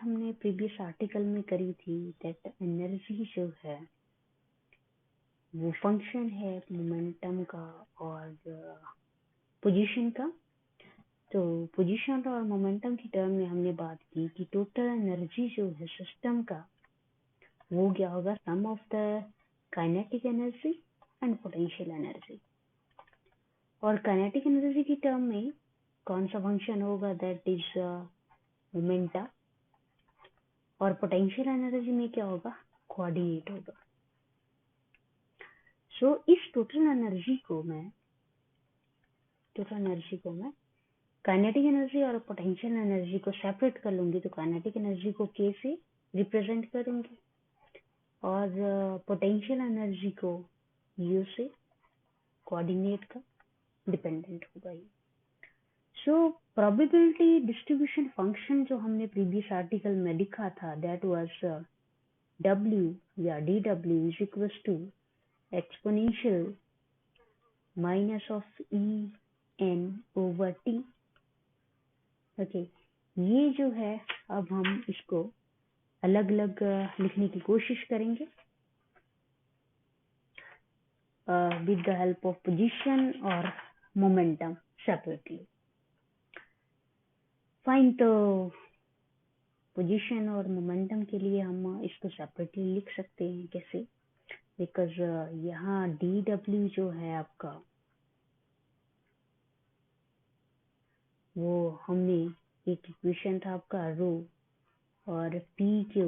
हमने previous article में करी थी दैट एनर्जी जो है वो फंक्शन है मोमेंटम का और पोजीशन का। तो पोजीशन और मोमेंटम की टर्म में हमने बात की कि टोटल एनर्जी जो है सिस्टम का वो क्या होगा, sum of the kinetic energy and potential energy. और काइनेटिक एनर्जी की टर्म में कौन सा फंक्शन होगा, दैट इज मोमेंटा। और पोटेंशियल एनर्जी में क्या होगा, कोऑर्डिनेट होगा। सो इस टोटल एनर्जी को मैं काइनेटिक एनर्जी और पोटेंशियल एनर्जी को सेपरेट कर लूंगी। तो काइनेटिक एनर्जी को के से रिप्रेजेंट करूंगी और पोटेंशियल एनर्जी को यू से, कोऑर्डिनेट का डिपेंडेंट होगा ये। सो प्रोबेबिलिटी डिस्ट्रीब्यूशन फंक्शन जो हमने प्रीवियस आर्टिकल में लिखा था दैट वाज W या dW is equals to exponential minus of En over T। Okay, ये जो है अब हम इसको अलग अलग लिखने की कोशिश करेंगे with the help of position और momentum separately। फाइन, तो पोजीशन और मोमेंटम के लिए हम इसको सेपरेटली लिख सकते हैं। कैसे? बिकॉज यहाँ dW जो है आपका वो हमने एक इक्वेशन था आपका रो और PQ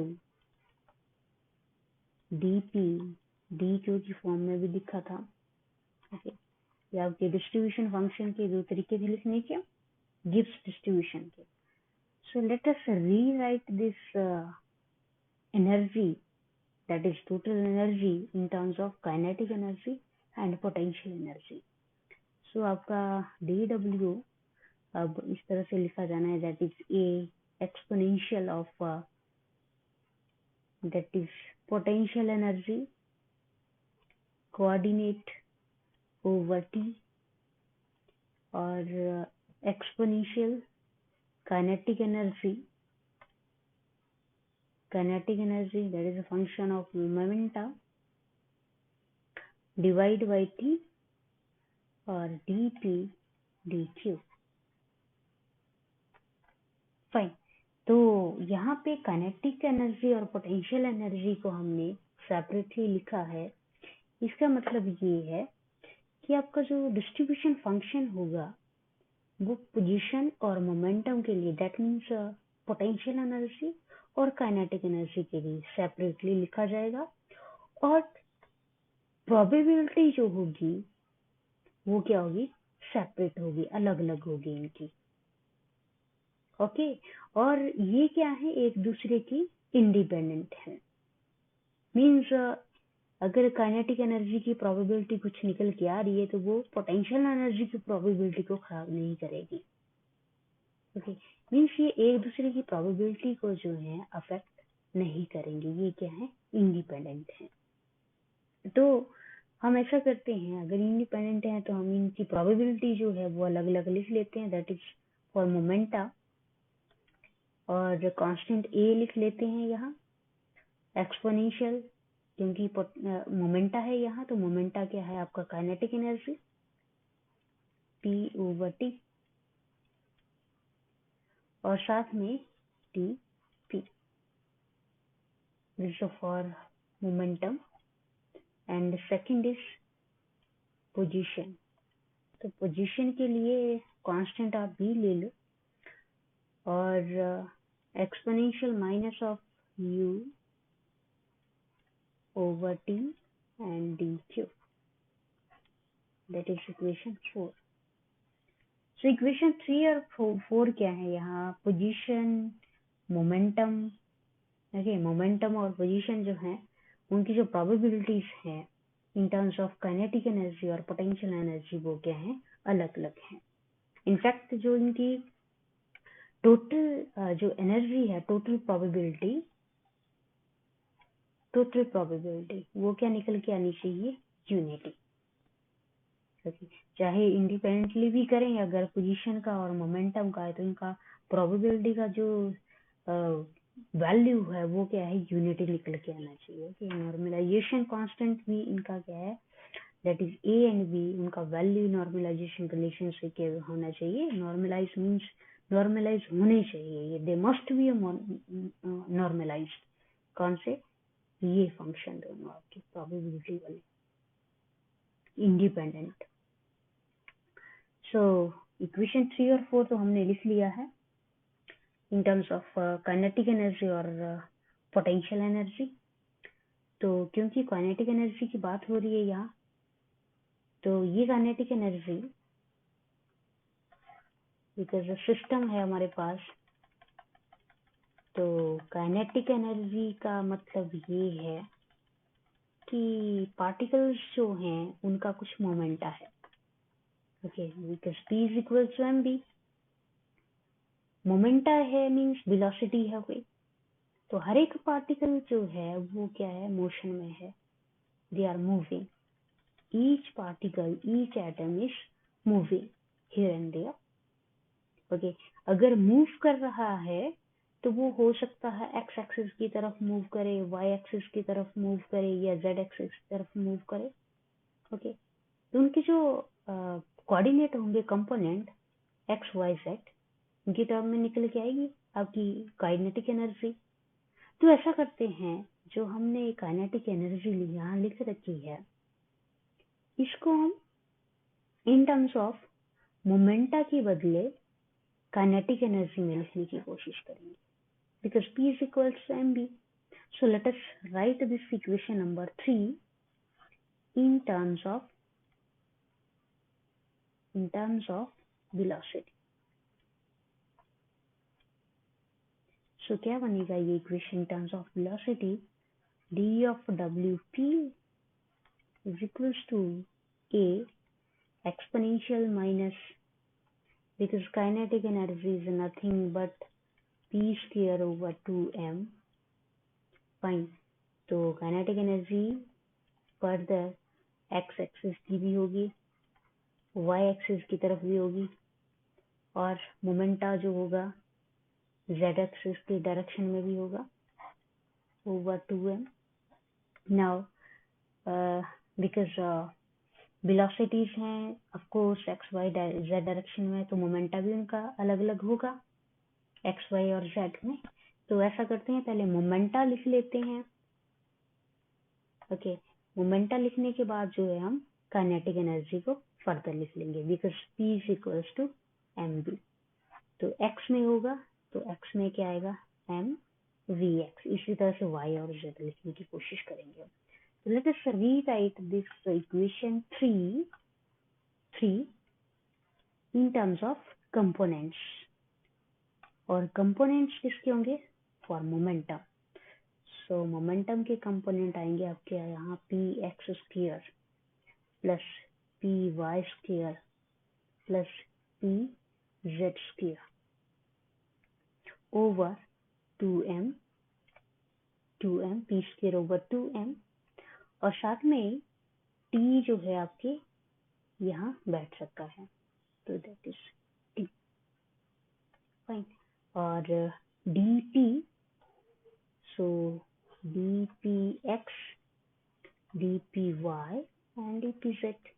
DP DQ की फॉर्म में भी लिखा था। ओके, ये आपके डिस्ट्रीब्यूशन फंक्शन के दो तरीके थे लिखने के, गिब्स डिस्ट्रीब्यूशन के। So let us rewrite this energy, that is total energy, in terms of kinetic energy and potential energy. So आपका dW अब इस तरह से लिखा जाना है, that is a exponential of that is potential energy coordinate over T और exponential kinetic energy that is a function of momenta divide by T और dP dQ। फाइन, तो यहाँ पे काइनेटिक एनर्जी और पोटेंशियल एनर्जी को हमने separately लिखा है। इसका मतलब ये है कि आपका जो डिस्ट्रीब्यूशन फंक्शन होगा वो पोजीशन और मोमेंटम के लिए, दैट मीन्स पोटेंशियल एनर्जी और काइनेटिक एनर्जी के लिए सेपरेटली लिखा जाएगा और प्रोबेबिलिटी जो होगी वो क्या होगी, सेपरेट होगी, अलग अलग होगी इनकी। ओके, और ये क्या है, एक दूसरे की इंडिपेंडेंट है। मीन्स अगर काइनेटिक एनर्जी की प्रोबेबिलिटी कुछ निकल के आ रही है तो वो पोटेंशियल एनर्जी की प्रोबेबिलिटी को खराब नहीं करेगी। ओके, मीन्स ये एक दूसरे की प्रोबेबिलिटी को जो है अफेक्ट नहीं करेंगे, ये क्या है, इंडिपेंडेंट है। तो हम ऐसा करते हैं, अगर इंडिपेंडेंट है तो हम इनकी प्रोबेबिलिटी जो है वो अलग अलग लिख लेते हैं, दैट इज फॉर मोमेंटा और कांस्टेंट A लिख लेते हैं यहाँ, एक्सपोनेंशियल क्योंकि मोमेंटा है यहाँ, तो मोमेंटा क्या है आपका kinetic energy P over T और साथ में TP, this is for momentum and second is position. तो पोजीशन के लिए कांस्टेंट आप B ले लो और exponential minus of U over T and dQ, that is equation 4। So equation 3 और 4 क्या है यहाँ, पोजीशन, मोमेंटम। देखिए मोमेंटम और पोजीशन जो है उनकी जो प्रोबेबिलिटीज है इन टर्म्स ऑफ काइनेटिक एनर्जी और पोटेंशियल एनर्जी वो क्या है, अलग अलग है। इनफैक्ट जो इनकी टोटल जो एनर्जी है, टोटल प्रोबेबिलिटी वो क्या निकल के आनी चाहिए, यूनिटी। चाहे इंडिपेंडेंटली भी करें, अगर पोजीशन का और मोमेंटम का है तो इनका प्रोबेबिलिटी का जो वैल्यू है वो क्या है, यूनिटी निकल के आना चाहिए। ओके, नॉर्मलाइजेशन कांस्टेंट भी इनका क्या है, that is A and B, उनका वैल्यू नॉर्मलाइजेशन रिलेशन से क्या होना चाहिए, नॉर्मलाइज मीन्स नॉर्मलाइज होने चाहिए, दे मस्ट बी नॉर्मलाइज। कौन से, ये फंक्शन दोनों आपके प्रोबेबिलिटी वाले इंडिपेंडेंट। सो इक्वेशन 3 और 4 तो हमने लिख लिया है इन टर्म्स ऑफ काइनेटिक एनर्जी और पोटेंशियल एनर्जी। तो क्योंकि काइनेटिक एनर्जी की बात हो रही है यहाँ, तो ये काइनेटिक एनर्जी, बिकॉज सिस्टम है हमारे पास, तो काइनेटिक एनर्जी का मतलब ये है कि पार्टिकल्स जो हैं उनका कुछ मोमेंटा है। Okay, because p is equal to m v, momenta है मीन्स वेलोसिटी है कोई, तो हर एक पार्टिकल जो है वो क्या है, मोशन में है, they are moving, each particle each atom is moving here and there. Okay, अगर मूव कर रहा है तो वो हो सकता है एक्स एक्सिस की तरफ मूव करे, वाई एक्सिस की तरफ मूव करे, या जेड एक्सिस की तरफ मूव करे। ओके, तो उनके जो कोऑर्डिनेट होंगे कंपोनेंट एक्स वाई जेड, उनकी टर्म में निकल के आएगी आपकी काइनेटिक एनर्जी। तो ऐसा करते हैं, जो हमने काइनेटिक एनर्जी यहाँ लिख रखी है, इसको हम इन टर्म्स ऑफ मोमेंटा के बदले काइनेटिक एनर्जी में लिखने की कोशिश करेंगे, because P is equals to mb. So let us write this equation number 3 in terms of velocity. So क्या बनेगा ये equation in terms of velocity, d of wp is equals to a exponential minus, because kinetic energy is nothing but p square over 2m. Fine, तो kinetic energy further x axis की भी होगी, y axis की तरफ भी होगी, और momenta जो होगा z एक्सिस की डायरेक्शन में भी होगा over 2m। Now because velocities हैं of course x y z direction में, तो मोमेंटा भी उनका अलग अलग होगा एक्स वाई और जेड में। तो ऐसा करते हैं, पहले मोमेंटा लिख लेते हैं। ओके, मोमेंटा लिखने के बाद जो है हम काइनेटिक एनर्जी को फर्दर लिख लेंगे, because p is equals to m v. तो x में होगा, तो x में क्या आएगा, m vx। इसी तरह से y और z लिखने की कोशिश करेंगे। तो let us rewrite this equation 3 in terms of components, और कंपोनेंट्स किसके होंगे, फॉर मोमेंटम। सो मोमेंटम के कंपोनेंट आएंगे आपके यहाँ p x square plus p y square plus p z square over 2m p square over 2m, और साथ में t जो है आपके यहाँ बैठ सकता है, तो दैट इज t। फाइन, और dt, so dpx dpy and dpz।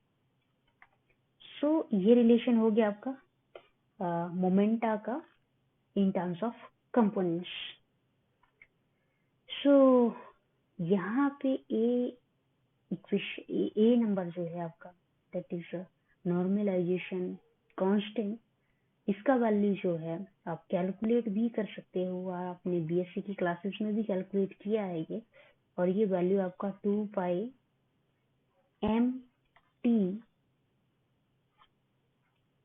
सो ये रिलेशन हो गया आपका मोमेंटा का इन टर्म्स ऑफ कंपोनेंट्स। सो यहाँ पे ए नंबर जो है आपका, दैट इज नॉर्मलाइजेशन कांस्टेंट, इसका वैल्यू जो है आप कैलकुलेट भी कर सकते हो, आपने बीएससी की क्लासेस में भी कैलकुलेट किया है ये, और ये वैल्यू आपका 2 पाई एम टी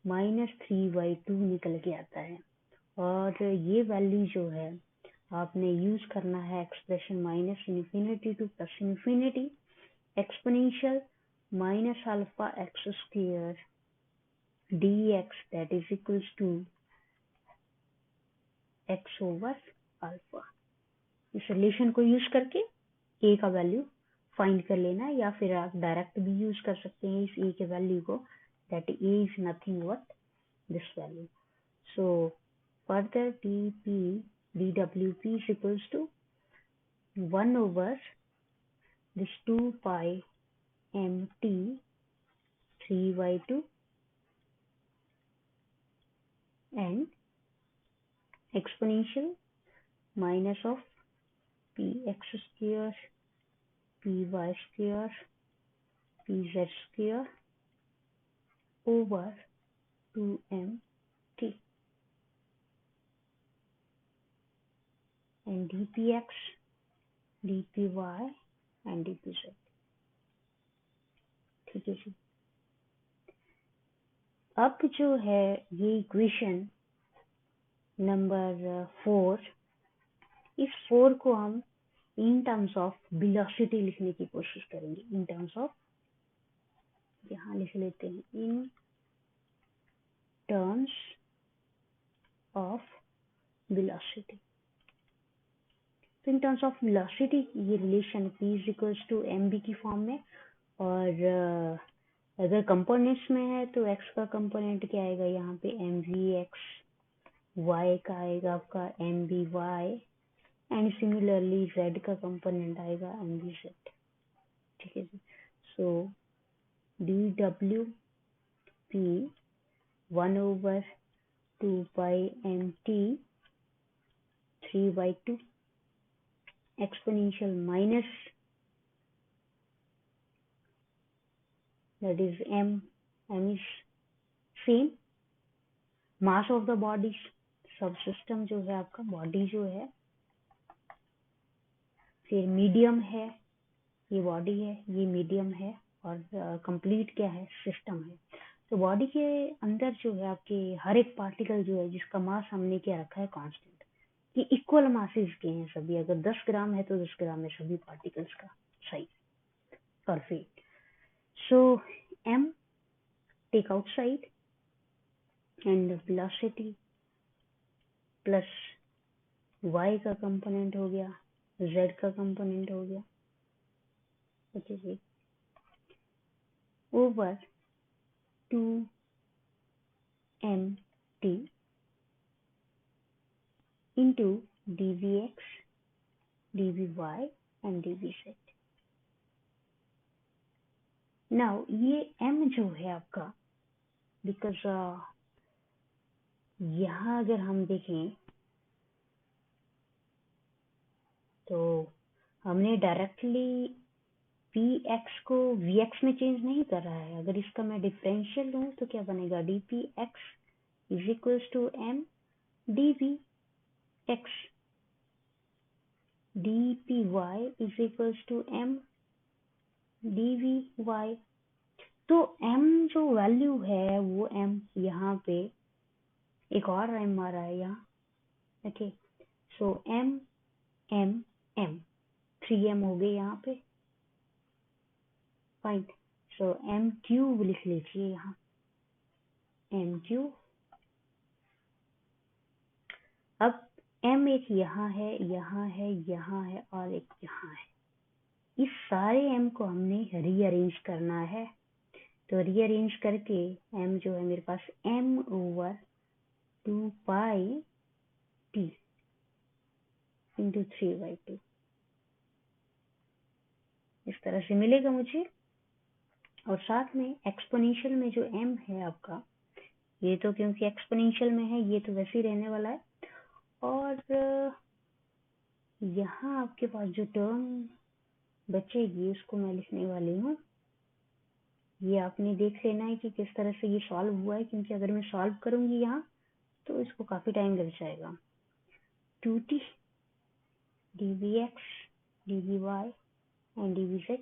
माइनस 3/2 निकल के आता है। और ये वैल्यू जो है आपने यूज करना है expression minus infinity two plus infinity exponential minus alpha x square dx that is equals to x over alpha. इस रिलेशन को यूज करके a का वैल्यू फाइंड कर लेना है, या फिर आप डायरेक्ट भी यूज कर सकते हैं इस a के वैल्यू को, that a is nothing but this value. So further dp dwp is equals to 1 over this 2 pi mt 3/2 and exponential minus of px square py square pz square over 2mt and dpx dpy and dpz। ठीक है जी। अब जो है ये equation number 4, इस 4 को हम इन terms of velocity लिखने की कोशिश करेंगे। इन टर्म्स ऑफ, यहाँ लिख लेते हैं, इन टर्म्स ऑफ वेलोसिटी। तो इन टर्म्स ऑफ वेलोसिटी ये relation p is equals to mv की फॉर्म में, और अगर कंपोनेंट्स में है तो x का कंपोनेंट क्या आएगा यहाँ पे mvx, y का आएगा आपका mvy एंड सिमिलरली z का कंपोनेंट आएगा mvz। ठीक है जी। सो dwp 1 over 2 pi mt 3/2 exponential minus that is m is same mass of the bodies, सब सिस्टम जो है आपका बॉडी जो है, फिर मीडियम है, ये बॉडी है, ये मीडियम है, और कंप्लीट क्या है, सिस्टम है। तो बॉडी के अंदर जो है आपके हर एक पार्टिकल जो है जिसका मास हमने क्या रखा है, कांस्टेंट, ये इक्वल मासेस के हैं सभी। अगर 10 ग्राम है तो 10 ग्राम है सभी पार्टिकल्स का size. Perfect. So m take outside and velocity plus y का कंपोनेंट हो गया, z का कंपोनेंट हो गया, ओके जी, over 2mt into dvx, dvy and dvz। Now ये m जो है आपका, बिकॉज यहाँ अगर हम देखें तो हमने डायरेक्टली px को vx में चेंज नहीं कर रहा है। अगर इसका मैं डिफरेंशियल लूँ तो क्या बनेगा, dpx is equals to m dvx, dpy is equals to m dvy। तो m जो वैल्यू है वो m यहाँ पे एक और m आ रहा है यहाँ, ओके। सो m m m 3m हो गए यहाँ पे, फाइन। सो m क्यूब लिख लीजिए यहाँ, m क्यूब। अब m एक यहाँ है, यहाँ है, यहाँ है और एक यहाँ है। इस सारे m को हमने रीअरेंज करना है। तो रीअरेंज करके m जो है मेरे पास m ओवर 2 पाई t इंटू 3/2 इस तरह से मिलेगा मुझे। और साथ में एक्सपोनेंशियल में जो m है आपका, ये तो क्योंकि एक्सपोनेंशियल में है ये तो वैसे ही रहने वाला है। और यहाँ आपके पास जो टर्म बचेगी उसको मैं लिखने वाली हूँ। ये आपने देख लेना है कि किस तरह से ये सॉल्व हुआ है, क्योंकि अगर मैं सॉल्व करूंगी यहाँ तो इसको काफी टाइम लग जाएगा। 2t dvx dvy and dvz।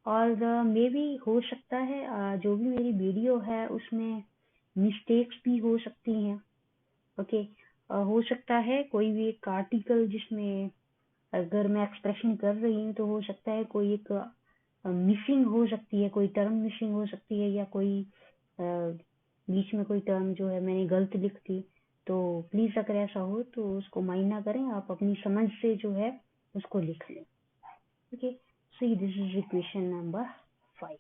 और मे भी हो सकता है जो भी मेरी वीडियो है उसमें मिस्टेक्स भी हो सकती हैं, ओके। हो सकता है कोई भी एक आर्टिकल जिसमें अगर मैं एक्सप्रेशन कर रही हूँ तो हो सकता है कोई एक मिसिंग हो सकती है, कोई टर्म मिसिंग हो सकती है, या कोई बीच में कोई टर्म जो है मैंने गलत लिख दी। तो प्लीज अगर ऐसा हो तो उसको माइंड ना करें, आप अपनी समझ से जो है उसको लिख लें, okay. So this is equation number 5।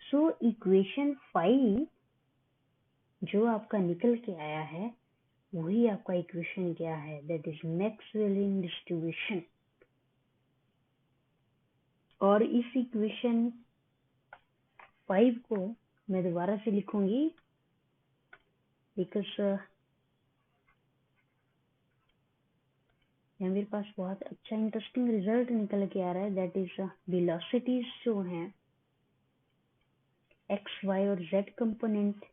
So equation 5 जो आपका निकल के आया है वही आपका इक्वेशन क्या है, दैट इज मैक्सवेलियन डिस्ट्रीब्यूशन। और इस इक्वेशन 5 को मैं दोबारा से लिखूंगी बिकॉज मेरे पास बहुत अच्छा इंटरेस्टिंग रिजल्ट निकल के आ रहा है, दैट इज वेलोसिटीज जो हैं एक्स वाई और जेड कंपोनेंट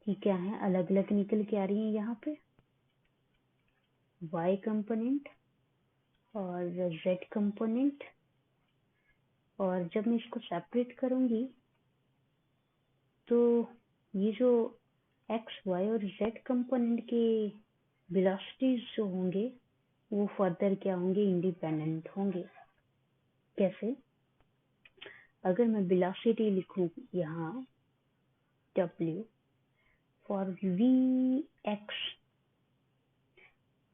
की क्या है, अलग अलग निकल के आ रही है यहाँ पे, वाई कंपोनेंट और जेड कंपोनेंट। और जब मैं इसको सेपरेट करूंगी तो ये जो एक्स वाई और जेड कंपोनेंट के वेलोसिटीज जो होंगे वो फर्दर क्या होंगे, इंडिपेंडेंट होंगे। कैसे? अगर मैं वेलोसिटी लिखूं यहाँ W for v x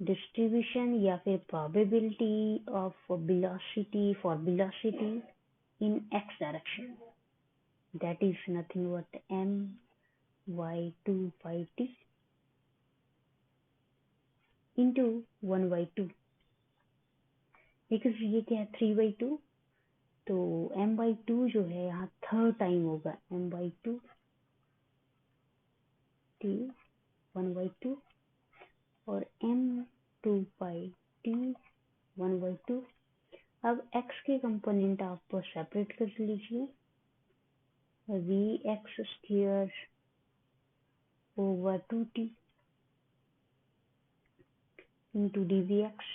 distribution या फिर probability of velocity for velocity in x direction, that is nothing but m y2 pi t into 1/2, because ये क्या है 3/2, तो m/2 जो है यहाँ थर्ड टाइम होगा, m/2 t 1/2 और m2 pi t 1/2। अब x के कंपोनेंट आप सेपरेट कर लीजिए, v x square over 2t into dvx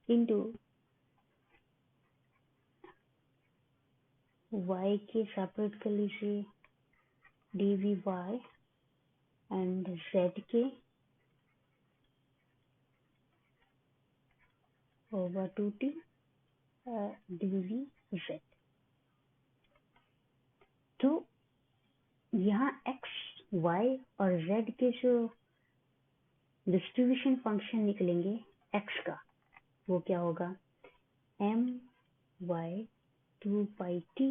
into y के सेपरेट कर लीजिए dvy एंड z के over 2t dvz। तो यहाँ x y और z के जो डिस्ट्रीब्यूशन फंक्शन निकलेंगे x का, वो क्या होगा, m y 2 pi t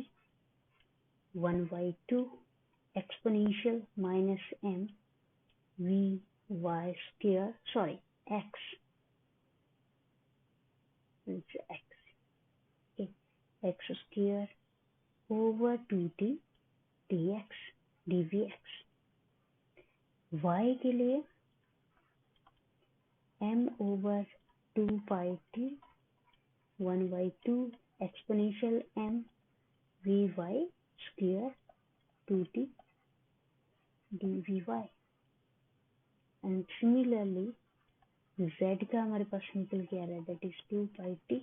1/2 exponential minus m v y square, sorry x x square over 2t dx dvx। y के लिए m over 2 pi t 1/2 exponential m v y square 2t dvy। And similarly z का हमारे पास निकल के आ रहा है, that is 2 pi t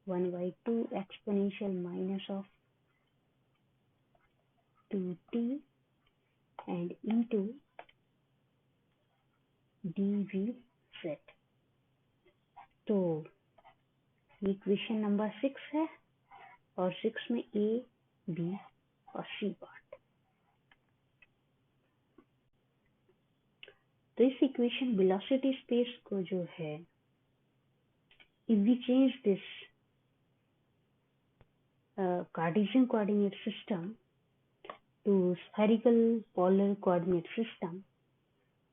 1/2 exponential minus of 2t and into dvz। तो equation number 6 है और 6 में a b और c पार्ट। तो इस इक्वेशन वेलोसिटी स्पेस को जो है, if we change this Cartesian coordinate system to spherical polar coordinate system,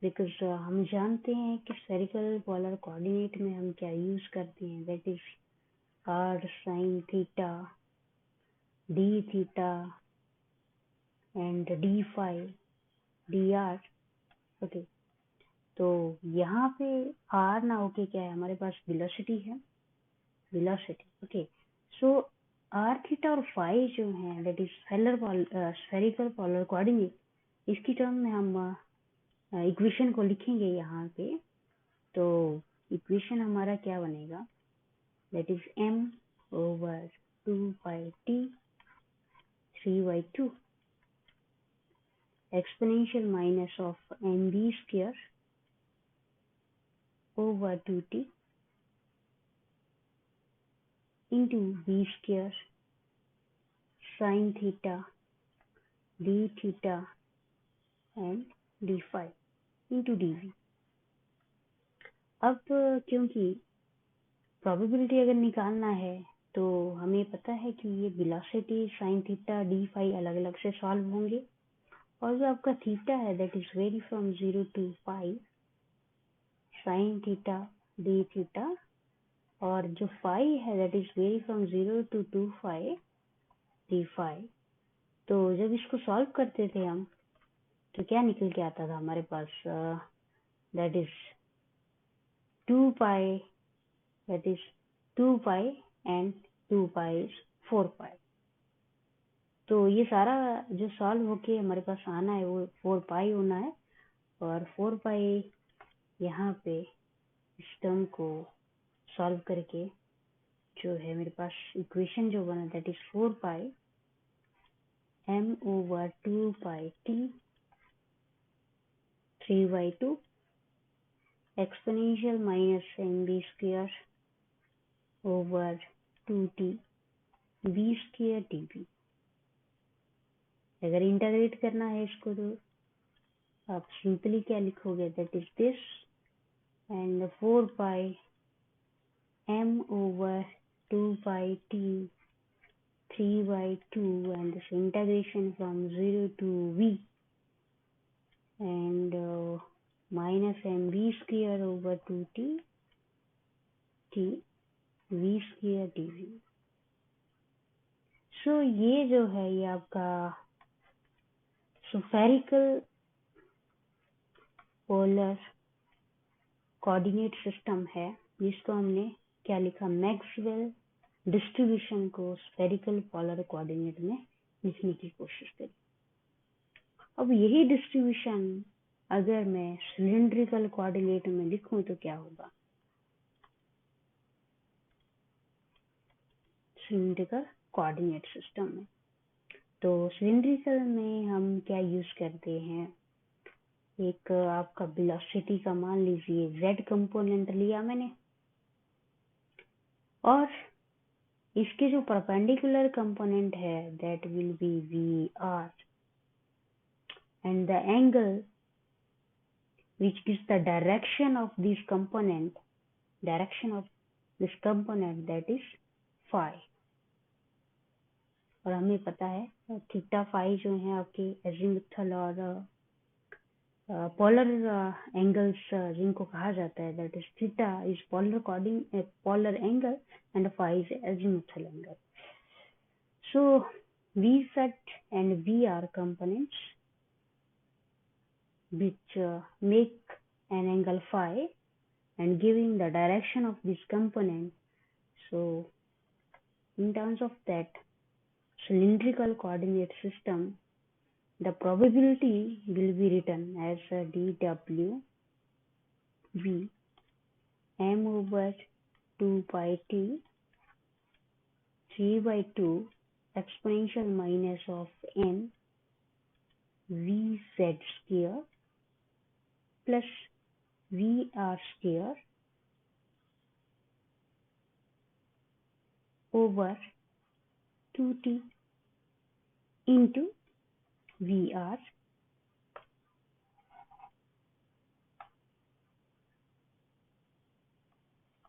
because हम जानते हैं कि spherical polar coordinate में हम क्या यूज करते हैं, that is r sin theta d theta and d phi dr। Okay, तो यहाँ पे r ना होके क्या है, हमारे पास वेलोसिटी है, वेलोसिटी। ओके, सो r थीटा और फाई जो है that is spherical polar coordinate, इसकी टर्म में हम इक्वेशन को लिखेंगे यहाँ पे। तो इक्वेशन हमारा क्या बनेगा, that is m over 2 pi t 3/2 exponential minus of mv square over 2t into v square sin theta d theta and d phi into dv। अब क्योंकि प्रोबेबिलिटी अगर निकालना है तो हमें पता है कि ये velocity sin theta d phi अलग अलग से सॉल्व होंगे, और जो आपका थीटा है that is vary from 0 to pi, sine theta d theta, और जो फाई है that is vary from 0 to 2 phi d phi. तो जब इसको सॉल्व करते थे हम तो क्या निकल के आता था हमारे पास, that is 2 pi, that is 2 pi and 2 pi is 4 pi. तो ये सारा जो सॉल्व होके हमारे पास आना है वो 4 पाई होना है, और 4 पाई यहाँ पे इस टर्म को सॉल्व करके जो है मेरे पास इक्वेशन जो बना that is 4 pi m over 2 pi t 3/2 exponential minus mb square over 2t b square db। अगर इंटीग्रेट करना है इसको तो आप सिंपली क्या लिखोगे, that is this and 4 pi m over 2 pi t 3/2 and this integration from 0 to v and minus mb square over 2t t v square dv। सो ये जो है ये आपका स्फेरिकल पोलर कोऑर्डिनेट सिस्टम है, जिसको हमने क्या लिखा, मैक्सवेल डिस्ट्रीब्यूशन को स्फेरिकल पोलर कोऑर्डिनेट में लिखने की कोशिश करी। अब यही डिस्ट्रीब्यूशन अगर मैं सिलिंड्रिकल कोऑर्डिनेट में लिखूं तो क्या होगा, सिलिंड्रिकल कोऑर्डिनेट सिस्टम में। तो सिलिंड्रिकल में हम क्या यूज करते हैं, एक आपका वेलोसिटी का मान लीजिए z कंपोनेंट लिया मैंने, और इसके जो परपेंडिकुलर कंपोनेंट है that will be v r and the angle which gives the direction of this component, that is phi। और हमें पता है थीटा फाई जो है आपके एजीमुथल और पोलर एंगल्स जिनको कहा जाता है, that is theta is polar angle and phi is azimuthal angle. So we set and we are components which make an angle phi and giving the direction of this component. So in terms of that cylindrical coordinate system, the probability will be written as dw v m over 2 pi t 3/2 exponential minus of n v z square plus vr square over 2t into vr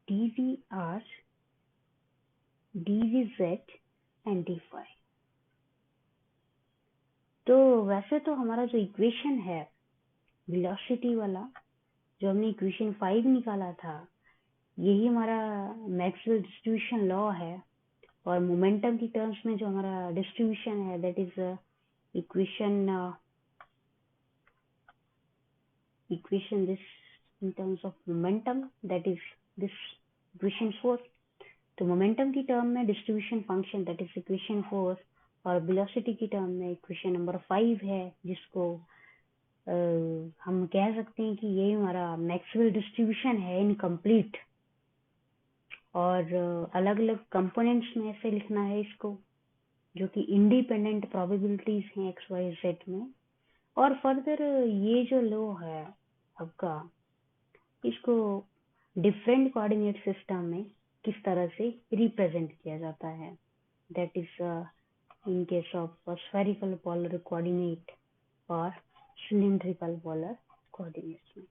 dvr dvz and dphi। तो वैसे तो हमारा जो equation है velocity वाला, जो हमने equation 5 निकाला था, यही हमारा मैक्सवेल डिस्ट्रीब्यूशन लॉ है। और मोमेंटम की टर्म्स में जो हमारा डिस्ट्रीब्यूशन है that is equation this in terms of momentum, that is this equation 4। तो मोमेंटम की टर्म में distribution function that is equation 4, और वेलोसिटी की टर्म में इक्वेशन नंबर 5 है, जिसको हम कह सकते हैं कि ये हमारा मैक्सवेल डिस्ट्रीब्यूशन है इनकम्प्लीट। और अलग अलग कंपोनेंट्स में ऐसे लिखना है इसको, जो कि इंडिपेंडेंट प्रोबेबिलिटीज हैं एक्स वाई जेड में। और फर्दर ये जो लॉ है आपका, इसको डिफरेंट कोऑर्डिनेट सिस्टम में किस तरह से रिप्रेजेंट किया जाता है, that is in case of spherical polar coordinate और सिलिंड्रिकल पोलर कोऑर्डिनेट्स में।